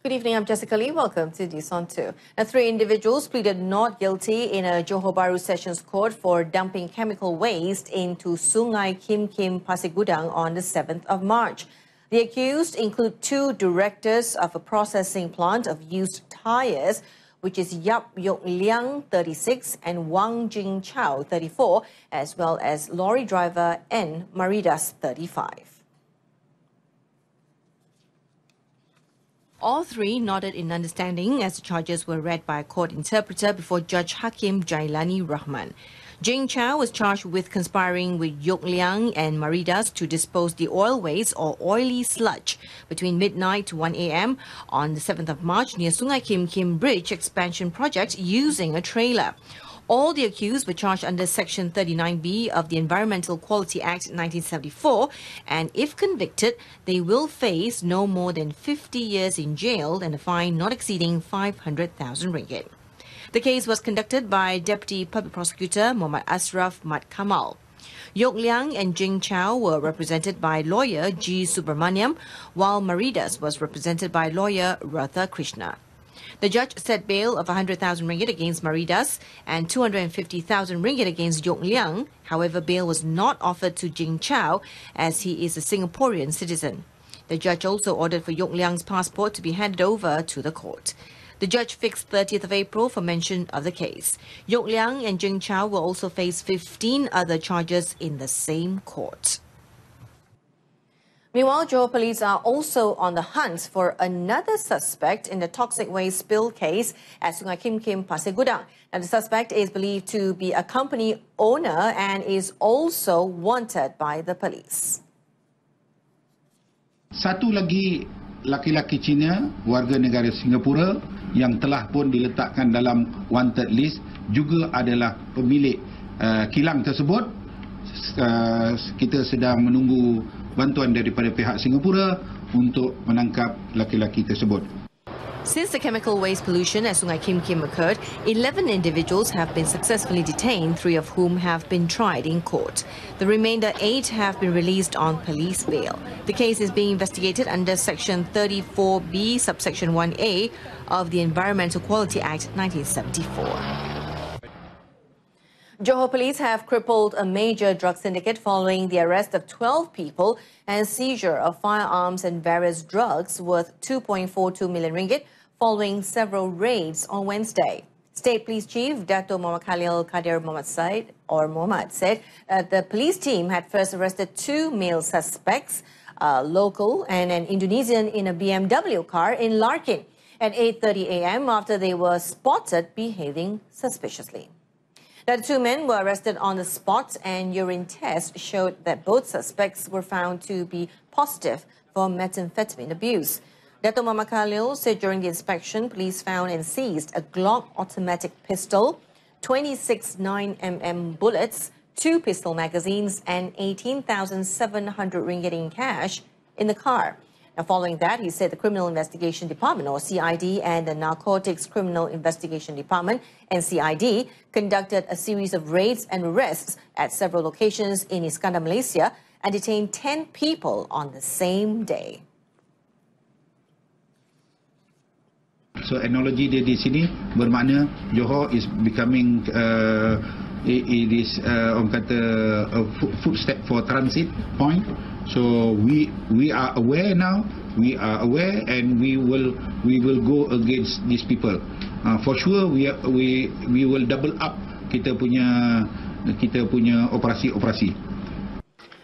Good evening, I'm Jessica Lee. Welcome to News on 2. Now, 3 individuals pleaded not guilty in a Johor Bahru Sessions Court for dumping chemical waste into Sungai Kim Kim, Pasir Gudang on the 7th of March. The accused include 2 directors of a processing plant of used tyres, which is Yap Yok Liang, 36, and Wang Jing Chao, 34, as well as lorry driver N. Maridas, 35. All 3 nodded in understanding as the charges were read by a court interpreter before Judge Hakim Jailani Rahman. Jing Chao was charged with conspiring with Yok Liang and Maridas to dispose the oil waste or oily sludge between midnight to 1 a.m. on the 7th of March near Sungai Kim Kim Bridge expansion project using a trailer. All the accused were charged under Section 39B of the Environmental Quality Act 1974, and if convicted, they will face no more than 50 years in jail and a fine not exceeding 500,000 ringgit. The case was conducted by Deputy Public Prosecutor Muhammad Ashraf Mat Kamal. Yok Liang and Jing Chao were represented by lawyer G. Subramaniam, while Maridas was represented by lawyer Ratha Krishna. The judge set bail of 100,000 ringgit against Maridas and 250,000 ringgit against Yok Liang. However, bail was not offered to Jing Chao as he is a Singaporean citizen. The judge also ordered for Yok Liang's passport to be handed over to the court. The judge fixed 30th of April for mention of the case. Yok Liang and Jing Chao will also face 15 other charges in the same court. Meanwhile, Johor police are also on the hunt for another suspect in the toxic waste spill case at Sungai Kim Kim, Pasir Gudang. Now, the suspect is believed to be a company owner and is also wanted by the police. Satu lagi laki-laki Cina, warga negara Singapura yang telah pun diletakkan dalam wanted list juga adalah pemilik kilang tersebut. Kita sedang menunggu bantuan daripada pihak Singapura untuk menangkap laki-laki tersebut. Since the chemical waste pollution at Sungai Kim Kim occurred, 11 individuals have been successfully detained, 3 of whom have been tried in court. The remainder 8 have been released on police bail. The case is being investigated under Section 34B, subsection 1A of the Environmental Quality Act 1974. Johor police have crippled a major drug syndicate following the arrest of 12 people and seizure of firearms and various drugs worth 2.42 million ringgit following several raids on Wednesday. State Police Chief Dato Muhammad Khalil Kadir Muhammad said the police team had first arrested 2 male suspects, a local and an Indonesian, in a BMW car in Larkin at 8:30 a.m. after they were spotted behaving suspiciously. The 2 men were arrested on the spot and urine tests showed that both suspects were found to be positive for methamphetamine abuse. Dato Muhammad Khalil said during the inspection, police found and seized a Glock automatic pistol, 26 9mm bullets, 2 pistol magazines and 18,700 ringgit in cash in the car. Now, following that, he said the Criminal Investigation Department, or CID, and the Narcotics Criminal Investigation Department, NCID, conducted a series of raids and arrests at several locations in Iskandar, Malaysia, and detained 10 people on the same day. So, analogi dia di sini bermakna Johor is becoming it is orang kata a footstep for transit point. So we are aware now. We are aware, and we will go against these people. For sure, we will double up kita punya operasi.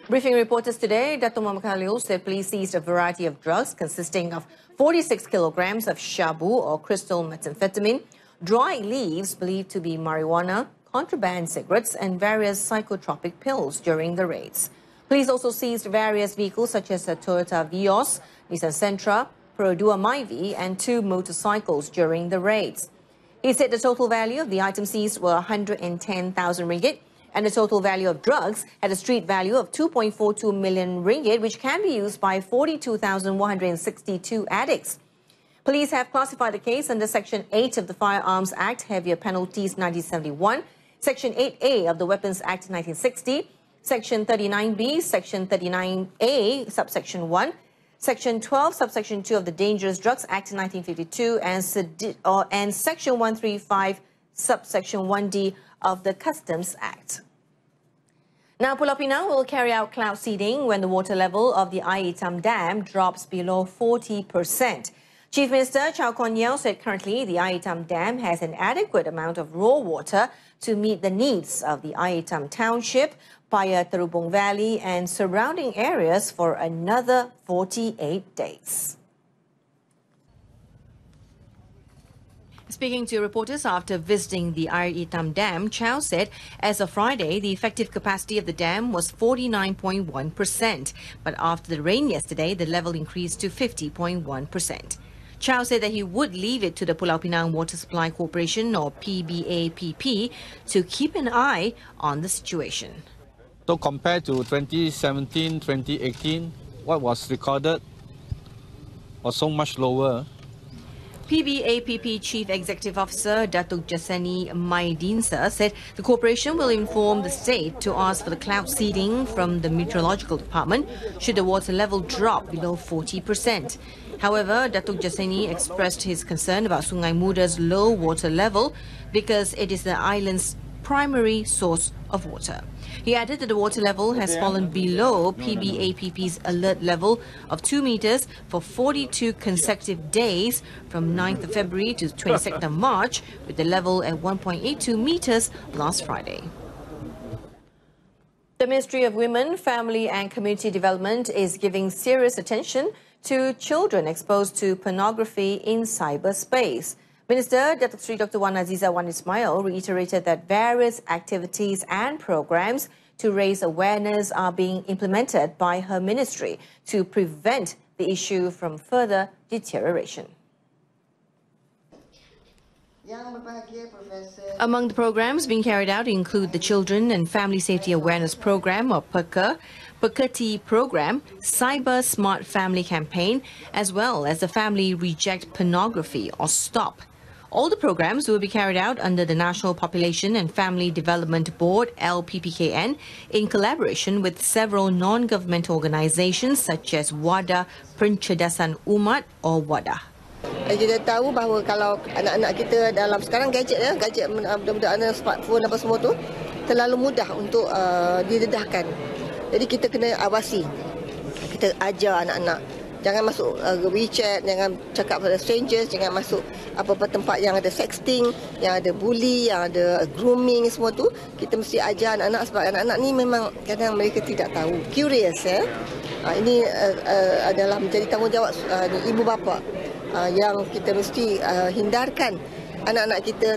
Briefing reporters today, Dato Muhammad Khalil said police seized a variety of drugs consisting of 46 kilograms of shabu or crystal methamphetamine, dry leaves believed to be marijuana, contraband cigarettes, and various psychotropic pills during the raids. Police also seized various vehicles such as a Toyota Vios, Nissan Sentra, Perodua Myvi, and 2 motorcycles during the raids. He said the total value of the items seized were 110,000 ringgit, and the total value of drugs had a street value of 2.42 million ringgit, which can be used by 42,162 addicts. Police have classified the case under Section 8 of the Firearms Act, Heavier Penalties 1971, Section 8A of the Weapons Act 1960, Section 39B, Section 39A, subsection 1, Section 12, subsection 2 of the Dangerous Drugs Act 1952 and Section 135, subsection 1D of the Customs Act. Now, Pulau Pinang will carry out cloud seeding when the water level of the Air Hitam Dam drops below 40%. Chief Minister Chow Kon Yeow said currently the Air Hitam Dam has an adequate amount of raw water to meet the needs of the Air Hitam Township, Paya Terubong Valley and surrounding areas for another 48 days. Speaking to reporters after visiting the Air Hitam Dam, Chow said as of Friday, the effective capacity of the dam was 49.1%. But after the rain yesterday, the level increased to 50.1%. Chow said that he would leave it to the Pulau Pinang Water Supply Corporation, or PBAPP, to keep an eye on the situation. So compared to 2017, 2018, what was recorded was so much lower. PBAPP Chief Executive Officer Datuk Jasani Maidinsa said the corporation will inform the state to ask for the cloud seeding from the Meteorological Department should the water level drop below 40%. However, Datuk Jasani expressed his concern about Sungai Muda's low water level because it is the island's primary source of water. He added that the water level has fallen below PBAPP's alert level of 2 meters for 42 consecutive days from 9th of February to 22nd of March, with the level at 1.82 meters last Friday. The Ministry of Women, Family and Community Development is giving serious attention to children exposed to pornography in cyberspace. Minister Datuk Seri Dr. Wan Azizah Wan Ismail reiterated that various activities and programs to raise awareness are being implemented by her ministry to prevent the issue from further deterioration. Among the programs being carried out include the Children and Family Safety Awareness Program, or PERCA, PERCA-T program, Cyber Smart Family Campaign, as well as the Family Reject Pornography, or STOP. All the programs will be carried out under the National Population and Family Development Board, LPPKN, in collaboration with several non-governmental organizations such as WADA Pencerdasan Umat, or WADA. Kita tahu bahawa kalau anak-anak kita dalam sekarang gadget budak-budak smartphone apa semua tu terlalu mudah untuk didedahkan. Jadi kita kena awasi. Kita ajar anak-anak jangan masuk WeChat, jangan cakap pada strangers, jangan masuk apa-apa tempat yang ada sexting, yang ada bully, yang ada grooming, semua tu kita mesti ajar anak-anak sebab anak-anak ni memang kadang mereka tidak tahu, curious ya. Ini adalah menjadi tanggungjawab ibu bapa yang kita mesti hindarkan anak-anak kita.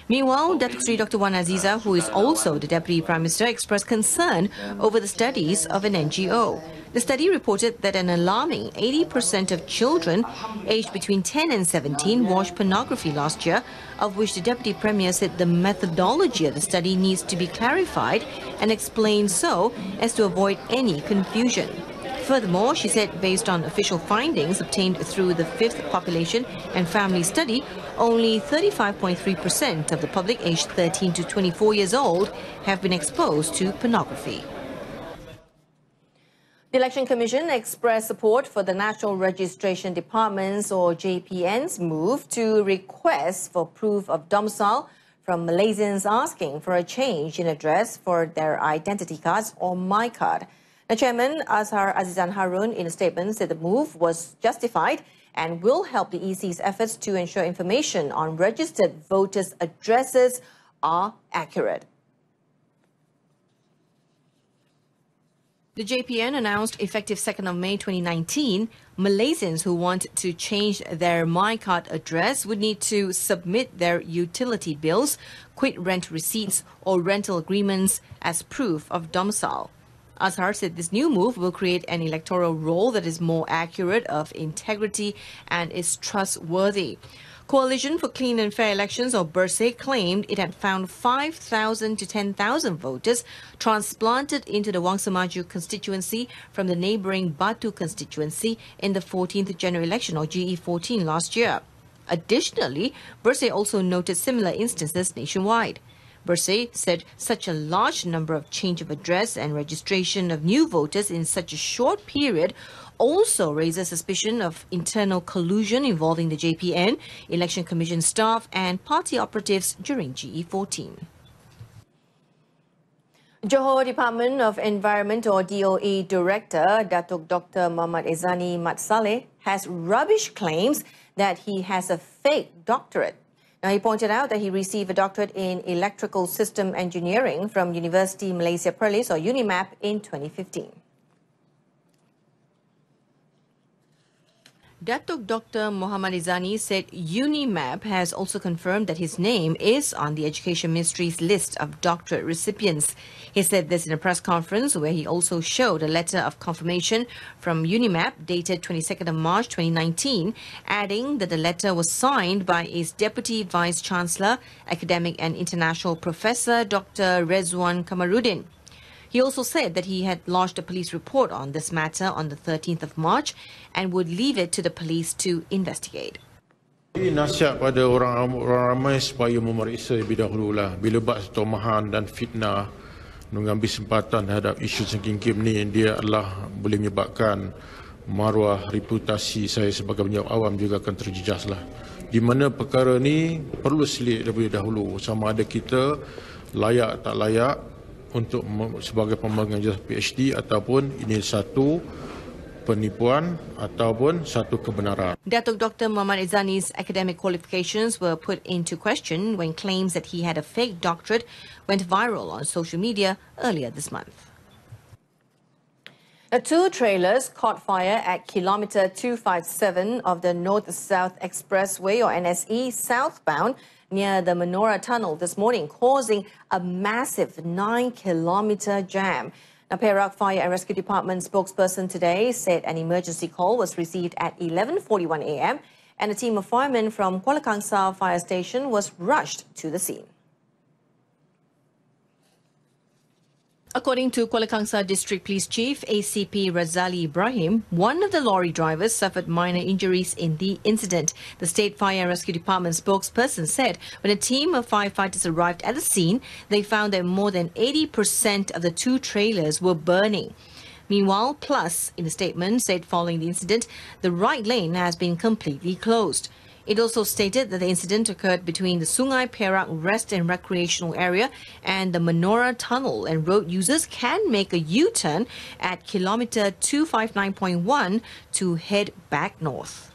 Meanwhile, Datuk Seri Dr. Wan Azizah, who is also the Deputy Prime Minister, expressed concern over the studies of an NGO. The study reported that an alarming 80% of children aged between 10 and 17 watched pornography last year, of which the Deputy Premier said the methodology of the study needs to be clarified and explained so as to avoid any confusion. Furthermore, she said based on official findings obtained through the 5th Population and Family Study, only 35.3% of the public aged 13 to 24 years old have been exposed to pornography. The Election Commission expressed support for the National Registration Department's, or JPN's, move to request for proof of domicile from Malaysians asking for a change in address for their identity cards, or MyCard. The Chairman Azhar Azizan Harun, in a statement, said the move was justified and will help the EC's efforts to ensure information on registered voters' addresses are accurate. The JPN announced effective 2nd of May 2019, Malaysians who want to change their MyCard address would need to submit their utility bills, quit rent receipts or rental agreements as proof of domicile. Azhar said this new move will create an electoral roll that is more accurate, of integrity and is trustworthy. Coalition for Clean and Fair Elections, or BERSE, claimed it had found 5,000 to 10,000 voters transplanted into the Wang Semaju constituency from the neighbouring Batu constituency in the 14th general election, or GE14, last year. Additionally, BERSE also noted similar instances nationwide. BERSE said such a large number of change of address and registration of new voters in such a short period also raises suspicion of internal collusion involving the JPN, Election Commission staff and party operatives during GE14. Johor Department of Environment or DOE Director Datuk Dr. Muhammad Ezani Mat Saleh has rubbished claims that he has a fake doctorate. Now, he pointed out that he received a doctorate in Electrical System Engineering from University Malaysia Perlis or UNIMAP in 2015. Datuk Dr. Muhammad Ezani said UNIMAP has also confirmed that his name is on the Education Ministry's list of doctorate recipients. He said this in a press conference where he also showed a letter of confirmation from UNIMAP dated 22nd of March 2019, adding that the letter was signed by its Deputy Vice Chancellor, Academic and International Professor Dr. Rezwan Kamaruddin. He also said that he had lodged a police report on this matter on the 13th of March and would leave it to the police to investigate. Nasihat pada orang ramai supaya memeriksa lebih dahululah bila bab tomahan dan fitnah mengambil kesempatan terhadap isu sengkingkim ni, dia adalah boleh menyebabkan maruah reputasi saya sebagai penjawat awam juga akan terjejaslah. Di mana perkara ni perlu selit lebih dahulu sama ada kita layak tak layak untuk sebagai pemegang PhD ataupun ini satu penipuan ataupun satu kebenaran. Datuk Dr. Muhammad Ezani's academic qualifications were put into question when claims that he had a fake doctorate went viral on social media earlier this month. Two trailers caught fire at kilometre 257 of the North-South Expressway or NSE southbound near the Menora Tunnel this morning, causing a massive 9-kilometre jam. Now, Perak Fire and Rescue Department spokesperson today said an emergency call was received at 11:41 a.m. and a team of firemen from Kuala Kangsar Fire Station was rushed to the scene. According to Kuala Kangsar District Police Chief ACP Razali Ibrahim, one of the lorry drivers suffered minor injuries in the incident. The State Fire and Rescue Department spokesperson said when a team of firefighters arrived at the scene, they found that more than 80% of the two trailers were burning. Meanwhile, Plus, in a statement, said following the incident, the right lane has been completely closed. It also stated that the incident occurred between the Sungai Perak Rest and Recreational Area and the Menora Tunnel, and road users can make a U-turn at kilometre 259.1 to head back north.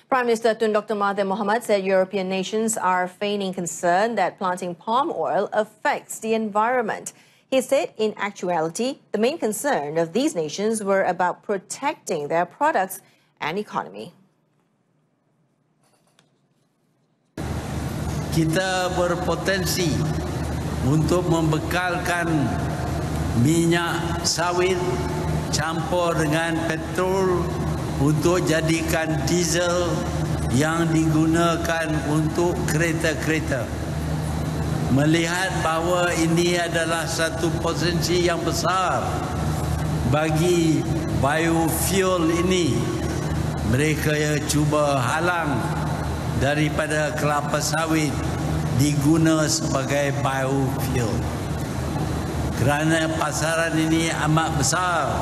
Prime Minister Tun Dr. Mahathir Mohamad said European nations are feigning concern that planting palm oil affects the environment. He said, in actuality, the main concern of these nations were about protecting their products and economy. Kita berpotensi untuk membekalkan minyak sawit campur dengan petrol untuk jadikan diesel yang digunakan untuk kereta-kereta. Melihat bahawa ini adalah satu potensi yang besar bagi biofuel ini, mereka cuba halang daripada kelapa sawit diguna sebagai biofuel. Kerana pasaran ini amat besar.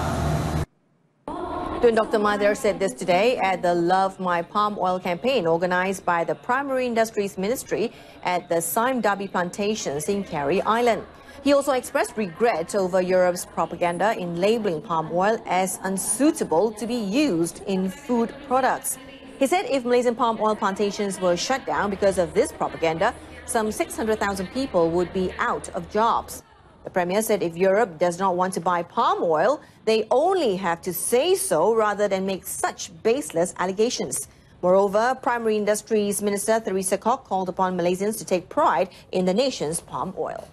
Tun Dr. Mahathir said this today at the Love My Palm Oil campaign organised by the Primary Industries Ministry at the Sime Darby plantations in Carey Island. He also expressed regret over Europe's propaganda in labelling palm oil as unsuitable to be used in food products. He said if Malaysian palm oil plantations were shut down because of this propaganda, some 600,000 people would be out of jobs. The Premier said if Europe does not want to buy palm oil, they only have to say so rather than make such baseless allegations. Moreover, Primary Industries Minister Theresa Kok called upon Malaysians to take pride in the nation's palm oil.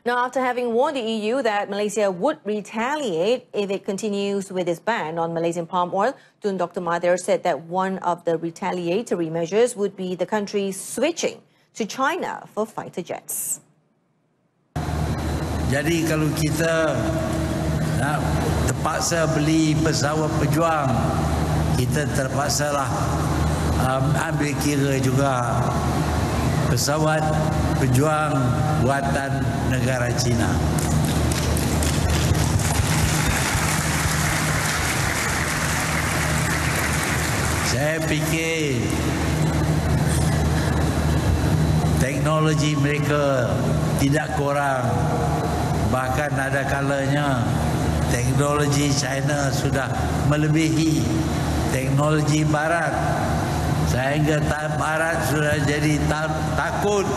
Now, after having warned the EU that Malaysia would retaliate if it continues with its ban on Malaysian palm oil, Tun Dr. Mahathir said that one of the retaliatory measures would be the country switching to China for fighter jets. Jadi kalau kita nak terpaksa beli pesawat pejuang, kita terpaksalah ambil kira juga pesawat pejuang buatan negara China. Saya fikir teknologi mereka tidak kurang, bahkan ada kalanya teknologi China sudah melebihi teknologi Barat, sehingga Barat sudah jadi takut.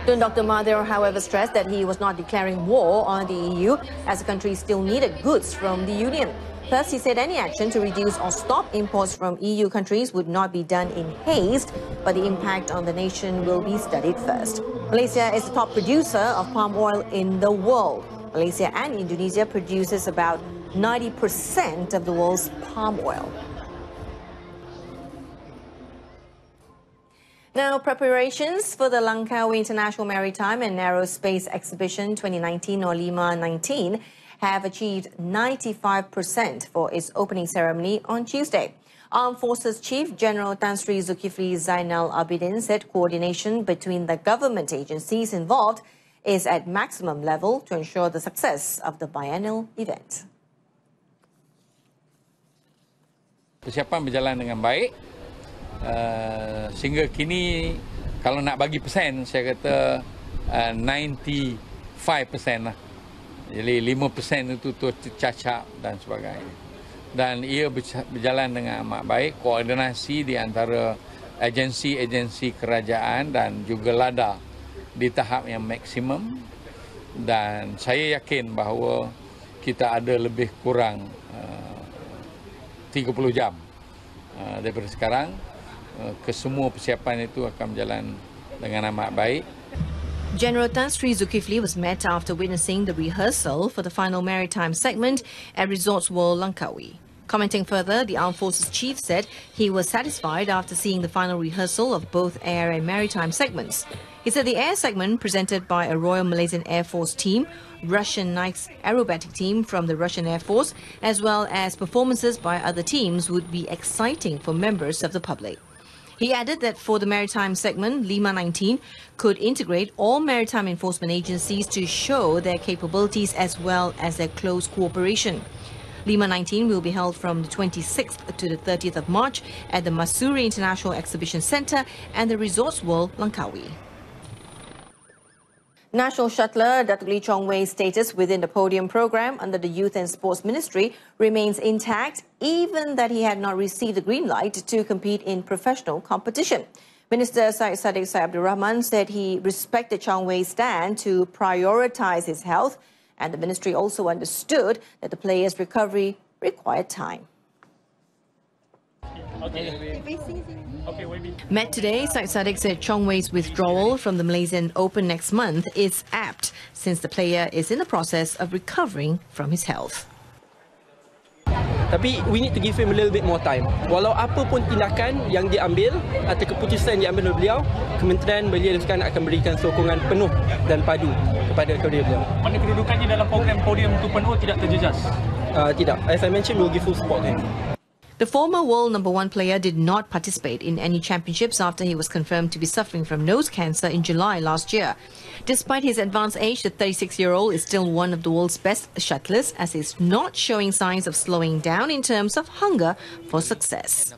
Dr. Mahathir, however, stressed that he was not declaring war on the EU as the country still needed goods from the Union. Thus, he said any action to reduce or stop imports from EU countries would not be done in haste, but the impact on the nation will be studied first. Malaysia is the top producer of palm oil in the world. Malaysia and Indonesia produces about 90% of the world's palm oil. Now, preparations for the Langkawi International Maritime and Aerospace Exhibition 2019 or Lima 19 have achieved 95% for its opening ceremony on Tuesday. Armed Forces Chief General Tan Sri Zulkifli Zainal Abidin said coordination between the government agencies involved is at maximum level to ensure the success of the biennial event. Persiapan berjalan dengan baik. Sehingga kini kalau nak bagi persen, saya kata 95% lah. Jadi 5% itu tercacap dan sebagainya. Dan ia berjalan dengan amat baik, koordinasi di antara agensi-agensi kerajaan dan juga LADA di tahap yang maksimum. Dan saya yakin bahawa kita ada lebih kurang 30 jam daripada sekarang. Kesemua persiapan itu akan berjalan dengan amat baik. General Tan Sri Zulkifli was met after witnessing the rehearsal for the final maritime segment at Resorts World Langkawi. Commenting further, the Armed Forces Chief said he was satisfied after seeing the final rehearsal of both air and maritime segments. He said the air segment, presented by a Royal Malaysian Air Force team, Russian Knights aerobatic team from the Russian Air Force, as well as performances by other teams, would be exciting for members of the public. He added that for the maritime segment, Lima 19 could integrate all maritime enforcement agencies to show their capabilities as well as their close cooperation. Lima 19 will be held from the 26th to the 30th of March at the Masuri International Exhibition Centre and the Resorts World Langkawi. National shuttler Datuk Lee Chong Wei's status within the podium program under the Youth and Sports Ministry remains intact, even that he had not received the green light to compete in professional competition. Minister Syed Saddiq Syed Abdul Rahman said he respected Chong Wei's stand to prioritise his health, and the ministry also understood that the player's recovery required time. Met today, Syed Saddiq said Chong Wei's withdrawal from the Malaysian Open next month is apt since the player is in the process of recovering from his health. Tapi we need to give him a little bit more time. Walau apa pun tindakan yang diambil atau keputusan yang diambil oleh beliau, Kementerian Belia dan Sukan akan berikan sokongan penuh dan padu kepada kerjaya beliau. Mana kedudukannya dalam program podium itu penuh tidak terjejas? Tidak. As I mentioned, we will give full support to him. The former world #1 player did not participate in any championships after he was confirmed to be suffering from nose cancer in July last year. Despite his advanced age, the 36-year-old is still one of the world's best shuttlers, as he's not showing signs of slowing down in terms of hunger for success.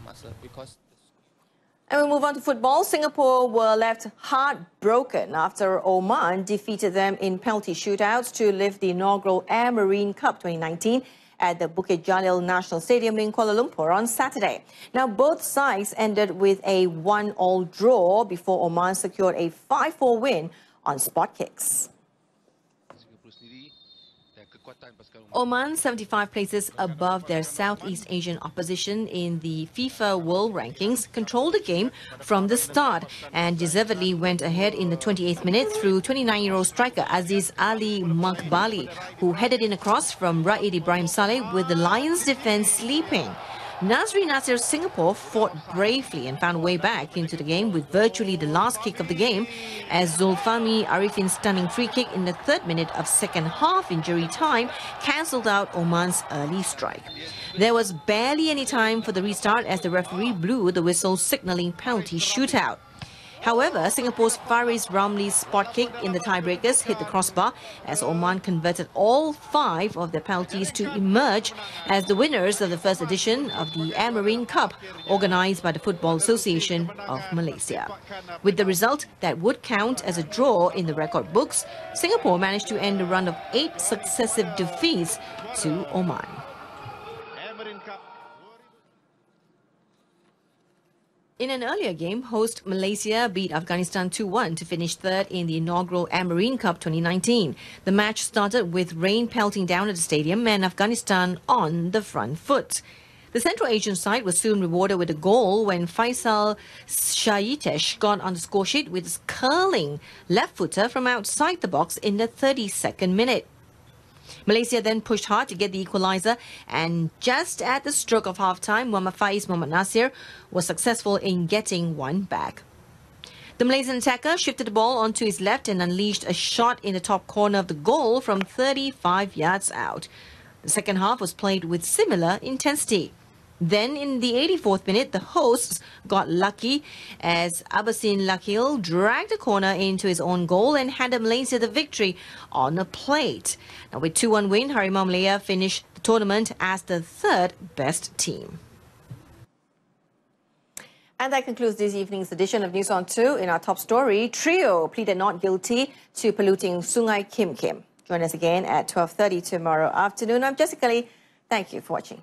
And we move on to football. Singapore were left heartbroken after Oman defeated them in penalty shootouts to lift the inaugural Air Marine Cup 2019 at the Bukit Jalil National Stadium in Kuala Lumpur on Saturday. Now, both sides ended with a 1-1 draw before Oman secured a 5-4 win on spot kicks. Oman, 75 places above their Southeast Asian opposition in the FIFA World Rankings, controlled the game from the start and deservedly went ahead in the 28th minute through 29-year-old striker Aziz Ali Makbali, who headed in across from Raid Ibrahim Saleh with the Lions' defence sleeping. Nazri Nasir Singapore fought bravely and found a way back into the game with virtually the last kick of the game as Zulfami Arifin's stunning free kick in the 3rd minute of second half injury time cancelled out Oman's early strike. There was barely any time for the restart as the referee blew the whistle signalling penalty shootout. However, Singapore's Faris Ramli's spot kick in the tiebreakers hit the crossbar as Oman converted all 5 of their penalties to emerge as the winners of the first edition of the Air Marine Cup, organised by the Football Association of Malaysia. With the result that would count as a draw in the record books, Singapore managed to end a run of 8 successive defeats to Oman. In an earlier game, host Malaysia beat Afghanistan 2-1 to finish third in the inaugural Air Marine Cup 2019. The match started with rain pelting down at the stadium and Afghanistan on the front foot. The Central Asian side was soon rewarded with a goal when Faisal Shayitesh got on the scoresheet with his curling left-footer from outside the box in the 32nd minute. Malaysia then pushed hard to get the equaliser, and just at the stroke of half-time, Muhammad Faiz Muhammad Nasir was successful in getting one back. The Malaysian attacker shifted the ball onto his left and unleashed a shot in the top corner of the goal from 35 yards out. The second half was played with similar intensity. Then, in the 84th minute, the hosts got lucky as Abbasin Lakil dragged the corner into his own goal and handed Malaysia the victory on a plate. Now, with 2-1 win, Harimau Malaya finished the tournament as the third best team. And that concludes this evening's edition of News on 2. In our top story, trio pleaded not guilty to polluting Sungai Kim Kim. Join us again at 12:30 tomorrow afternoon. I'm Jessica Lee. Thank you for watching.